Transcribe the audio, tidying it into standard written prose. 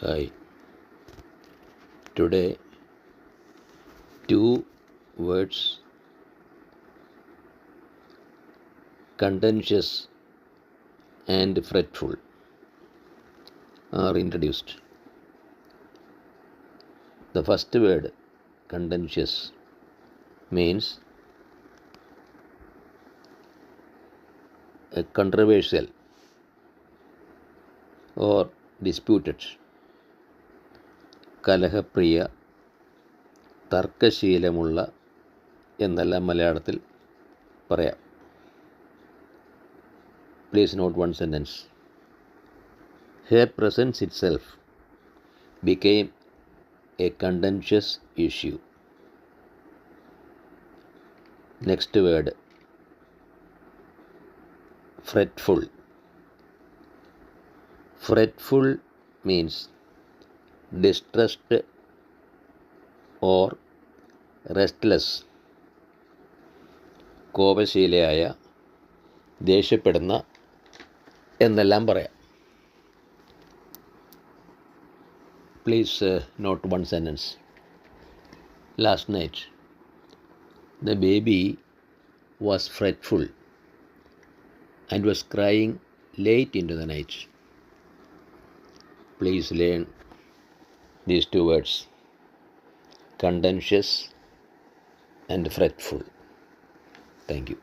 Hi. Today, two words, contentious and fretful, are introduced. The first word, contentious, means a controversial or disputed, കലഹപ്രിയ, തർക്കശീലമുള്ള എന്നെല്ലാം മലയാളത്തിൽ പറയാം. Please note one sentence. Her presence itself became a contentious issue. Next word, fretful. Fretful means distressed or restless. കോപശീലയായ, ദേഷ്യപ്പെടുന്ന എന്നെല്ലാം പറയാം. Please note one sentence. Last night, the baby was fretful and was crying late into the night. Please learn these two words, contentious and fretful. Thank you.